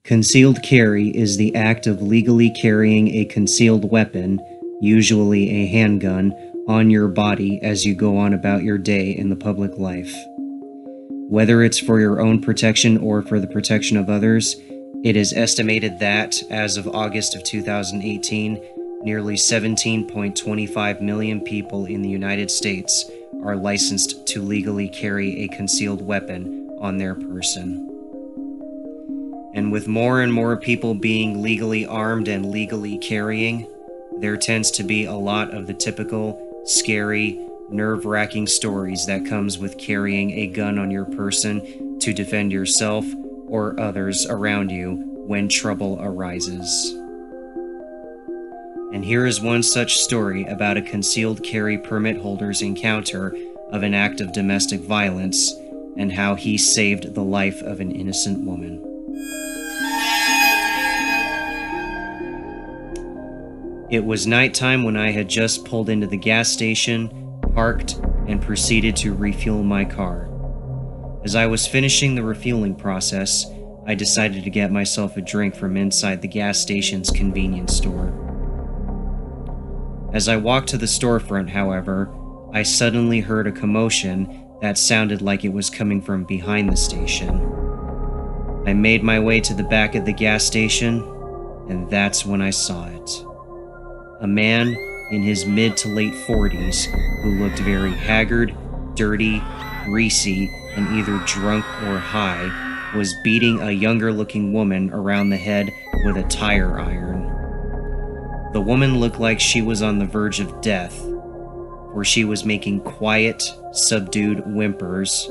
Concealed carry is the act of legally carrying a concealed weapon, usually a handgun, on your body as you go on about your day in the public life. Whether it's for your own protection or for the protection of others, it is estimated that, as of August of 2018, nearly 17.25 million people in the United States are licensed to legally carry a concealed weapon on their person. And with more and more people being legally armed and legally carrying, there tends to be a lot of the typical, scary, nerve-wracking stories that comes with carrying a gun on your person to defend yourself or others around you when trouble arises. And here is one such story about a concealed carry permit holder's encounter of an act of domestic violence and how he saved the life of an innocent woman. It was nighttime when I had just pulled into the gas station, parked, and proceeded to refuel my car. As I was finishing the refueling process, I decided to get myself a drink from inside the gas station's convenience store. As I walked to the storefront, however, I suddenly heard a commotion that sounded like it was coming from behind the station. I made my way to the back of the gas station, and that's when I saw it. A man in his mid to late 40s who looked very haggard, dirty, greasy, and either drunk or high was beating a younger looking woman around the head with a tire iron. The woman looked like she was on the verge of death, for she was making quiet, subdued whimpers.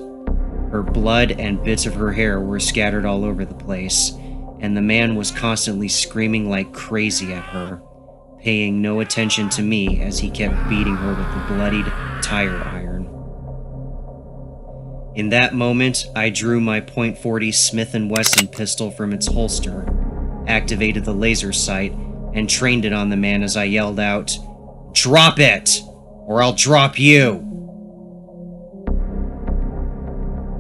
Her blood and bits of her hair were scattered all over the place, and the man was constantly screaming like crazy at her, paying no attention to me as he kept beating her with the bloodied tire iron. In that moment, I drew my .40 Smith & Wesson pistol from its holster, activated the laser sight, and trained it on the man as I yelled out, "Drop it, or I'll drop you!"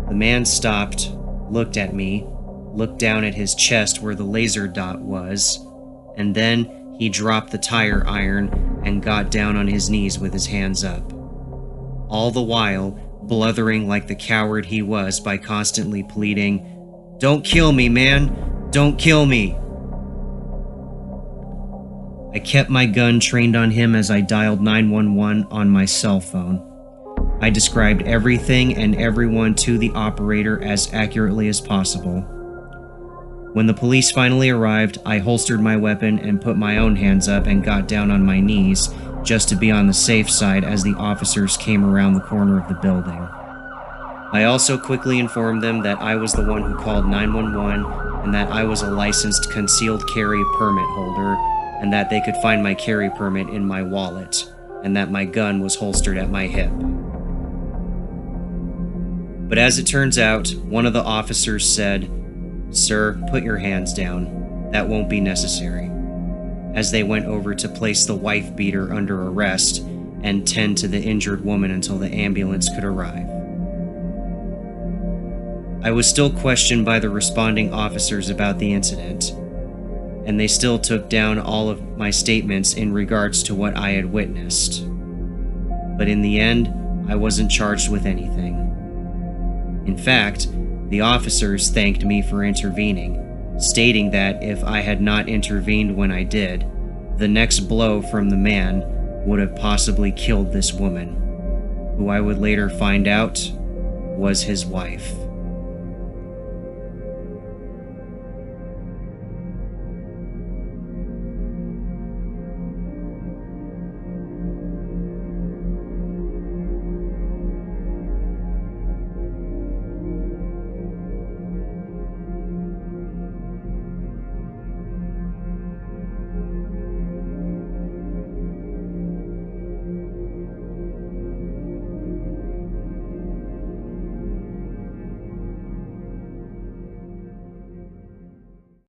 The man stopped, looked at me, looked down at his chest where the laser dot was, and then he dropped the tire iron and got down on his knees with his hands up, all the while bluthering like the coward he was by constantly pleading, "Don't kill me, man! Don't kill me!" I kept my gun trained on him as I dialed 911 on my cell phone. I described everything and everyone to the operator as accurately as possible. When the police finally arrived, I holstered my weapon and put my own hands up and got down on my knees just to be on the safe side as the officers came around the corner of the building. I also quickly informed them that I was the one who called 911 and that I was a licensed concealed carry permit holder and that they could find my carry permit in my wallet and that my gun was holstered at my hip. But as it turns out, one of the officers said, "Sir, put your hands down. That won't be necessary," as they went over to place the wife beater under arrest and tend to the injured woman until the ambulance could arrive. I was still questioned by the responding officers about the incident, and they still took down all of my statements in regards to what I had witnessed. But in the end, I wasn't charged with anything. In fact, the officers thanked me for intervening, stating that if I had not intervened when I did, the next blow from the man would have possibly killed this woman, who I would later find out was his wife.